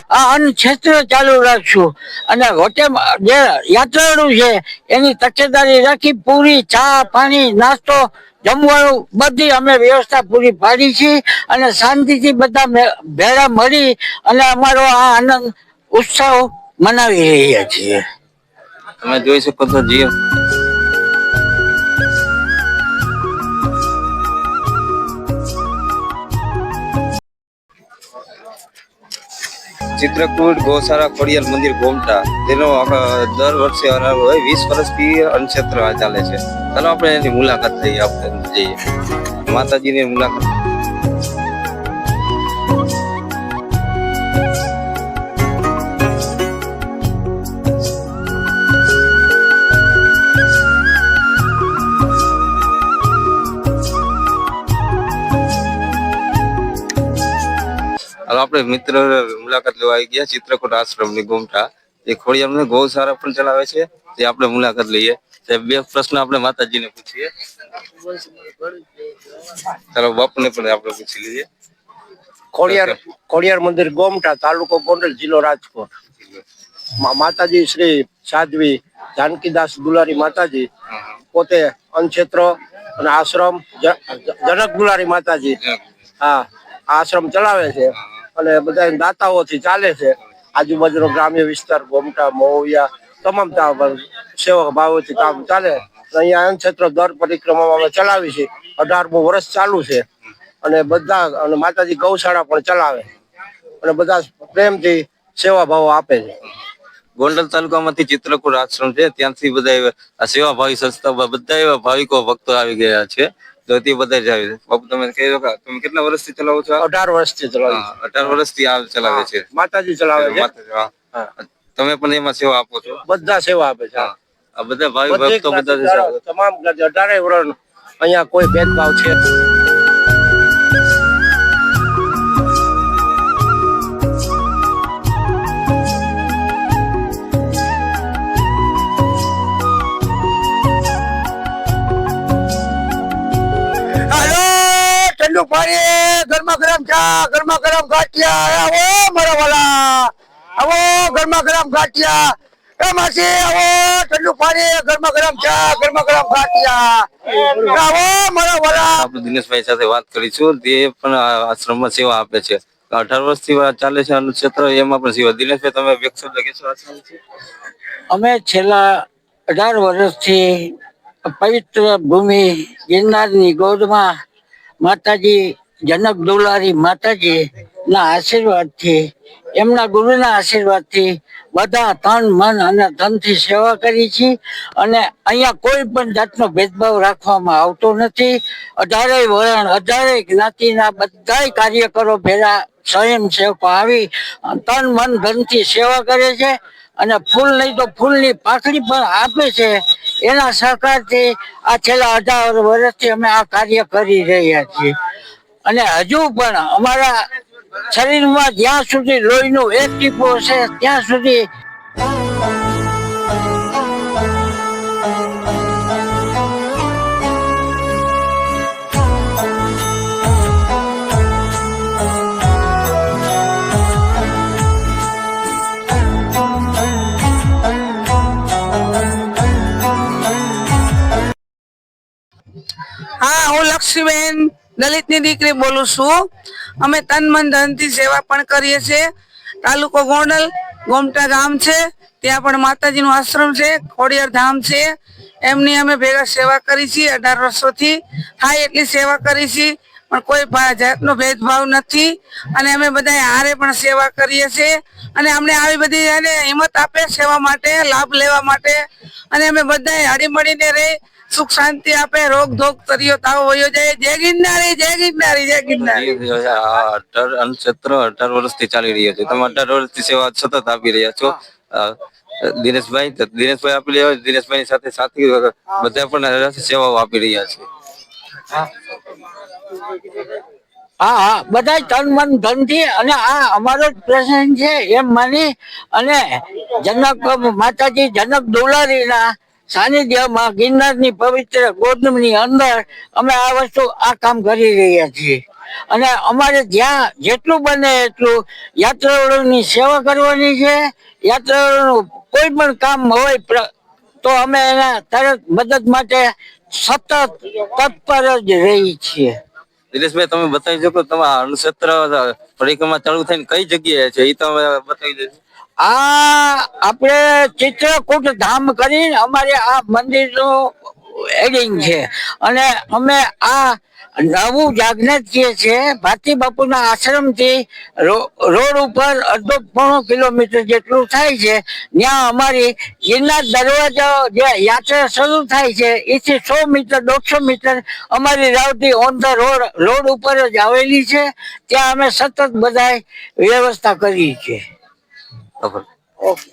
આ અન્ન ક્ષેત્ર ચાલુ રાખશું અને જે યાત્રાળુ છે એની તકેદારી રાખી પૂરી ચા પાણી નાસ્તો જમવાનું બધી અમે વ્યવસ્થા પૂરી પાડી છે અને શાંતિથી બધા ભેળા મળી અને અમારો આ આનંદ ઉત્સવ મનાવી રહ્યા છીએ. તમે જોઈ શકો છો જીવ ચિત્રકૂટ ગૌશાળા ખોડિયાર મંદિર ગોમટા જેનો દર વર્ષે 20 વર્ષથી અન્નક્ષેત્ર ચાલે છે. ચાલો આપણે એની મુલાકાત લઈએ, આપણે જઈએ માતાજીની મુલાકાત. આપણે મિત્ર મુલાકાત લેવા આવી ગયા ચિત્રકૂટ આશ્રમની ગોમટા. એ ખોડિયાર ગૌશાળા પણ ચલાવે છે. તે આપણે મુલાકાત લઈએ. બે પ્રશ્ન આપણે માતાજીને પૂછીએ. ચાલો બાપુને પણ આપણે પૂછી લઈએ. ખોડિયાર મંદિર ગોમટા, તાલુકો ગોંડલ, જિલ્લો રાજકોટ. માતાજી શ્રી સાધ્વી જાનકીદાસ દુલારી માતાજી પોતે અન્નક્ષેત્ર અને આશ્રમ જનક દુલારી માતાજી આશ્રમ ચલાવે છે અને બધા દાતાઓથી ચાલે છે. આજુબાજુનો ગ્રામ્ય વિસ્તાર ગોમટા, મોવિયા તમામ સેવક ભાવોથી કામ ચાલે. અહીંયા અન્નક્ષેત્ર દર પરિક્રમામાં અમે ચલાવી છે. 18મું વર્ષ ચાલુ છે અને બધા અને માતાજી ગૌશાળા પણ ચલાવે અને બધા પ્રેમથી સેવા ભાવો આપે છે. ગોંડલ તાલુકામાંથી ચિત્રકૂટ આશ્રમ છે, ત્યાંથી બધા સેવાભાવી સંસ્થા બધા એવા ભાવિકો ભક્તો આવી ગયા છે. તો તે બધા જ આવે છે. બાપુ તમે કહી તમે કેટલા વર્ષથી ચલાવો છો? 18 વર્ષથી ચલાવે. 18 વર્ષથી આ ચલાવે છે. માતાજી ચલાવે છે. તમે પણ એમાં સેવા આપો છો? બધા સેવા આપે છે. આ બધા ભાવિક ભક્તો બધા તમામ 18 વર્ષ અહીંયા કોઈ ભેદભાવ છે. ગરમા ગરમ ચા, ગરમા ગરમ ગાંઠિયા, આવો મારા વાલા, આવો ગરમા ગરમ ગાંઠિયા, એ માસી આવો ઠંડુ પાણી, ગરમા ગરમ ચા, ગરમા ગરમ ગાંઠિયા, આવો મારા વાલા. આપણે દિનેશભાઈ સાથે વાત કરીશું. તે પણ આશ્રમમાં સેવા આપે છે. 18 વર્ષથી ચાલે છે અન્નક્ષેત્ર, એમાં પણ સેવા. દિનેશભાઈ તમે વ્યક્ત શબ્દ કહેશો આશ્રમ છે? અમે છેલ્લા 18 વર્ષથી પવિત્ર ભૂમિ ગિરનારની ગોદમાં માતાજી જનક દુલારી માતાજી ના આશીર્વાદથી, એમના ગુરુના આશીર્વાદથી બધા તન મન અને ધનથી સેવા કરી છે અને અહીંયા કોઈ પણ જાતનો ભેદભાવ રાખવામાં આવતો નથી. 18 વર્ણ 18 જ્ઞાતિના બધા કાર્યકરો ભેગા સ્વયંસેવકો આવી તન મન ધનથી સેવા કરે છે અને ફૂલ નહીં તો ફૂલની પાકડી પણ આપે છે. એના સહકારથી આ છેલ્લા 18 વર્ષથી અમે આ કાર્ય કરી રહ્યા છીએ અને હજુ પણ અમારા શરીરમાં જ્યાં સુધી લોહીનું એક ટીપું હશે ત્યાં સુધી હું લક્ષ્મીબેન દલિતની દીકરી બોલું છું. અમે તન મન ધનથી સેવા પણ કરીએ છીએ. તાલુકો ગોંડલ, ગોમટા ગામ છે, ત્યાં પણ માતાજીનું આશ્રમ છે, ખોડિયાર ધામ છે. એમની અમે ભેગા સેવા કરી છીએ. 18 વર્ષોથી થાય એટલી સેવા કરી છીએ, પણ કોઈ જાતનો ભેદભાવ નથી અને અમે બધા હારે પણ સેવા કરીએ છીએ અને અમને આવી બધી હિંમત આપે સેવા માટે, લાભ લેવા માટે અને અમે બધા હળીમળીને રહી સુખ શાંતિ આપે, રોગ ધોગ તરિયો તાવ વયો જાય. જય ગિરનારી, જય ગિરનારી, જય ગિરનારી. અન્નક્ષેત્ર 18 વર્ષથી ચાલી રહ્યો છે. તમે 18 વર્ષથી સેવા સતત આપી રહ્યા છો. દિનેશભાઈ આપી રહ્યા, દિનેશભાઈ સાથે સાથી બધા પણ સેવાઓ આપી રહ્યા છે. હા, બધા તન મન ધન થી અને આ અમારો જ પ્રસંગ છે એમ માની અને જનક માતાજી જનક દુલારીના સાનિધ્યમાં ગિરનારની પવિત્ર ગોદમની અંદર અમે આ કામ કરી રહ્યા છીએ. અને અમારે જ્યાં જેટલું બને એટલું યાત્રાળુઓની સેવા કરવાની છે. યાત્રાળુઓનું કોઈ પણ કામ હોય તો અમે એના તરત મદદ માટે સતત તત્પર જ રહી છીએ. દિનેશભાઈ, તમે બતાવી શકો તમારા અન્નક્ષેત્ર પરિક્રમા ચાલુ થઈને કઈ જગ્યાએ છે એ તમે બતાવી દેજો. આ આપણે ચિત્રકૂટ ધામ કરીને અમારે આ મંદિરનું એડિંગ છે અને અમે આ નવું જાગનાથ જે છે ભારતી બાપુના આશ્રમથી રોડ ઉપર અડધો પોણો કિલોમીટર જેટલું થાય છે. ત્યાં અમારી ગિરનાર દરવાજા જે યાત્રા શરૂ થાય છે એથી 100 મીટર 150 મીટર અમારી રાવટી ઓન ધ રોડ ઉપર જ આવેલી છે. ત્યાં અમે સતત બધાય વ્યવસ્થા કરી છે. ખબર. ઓકે.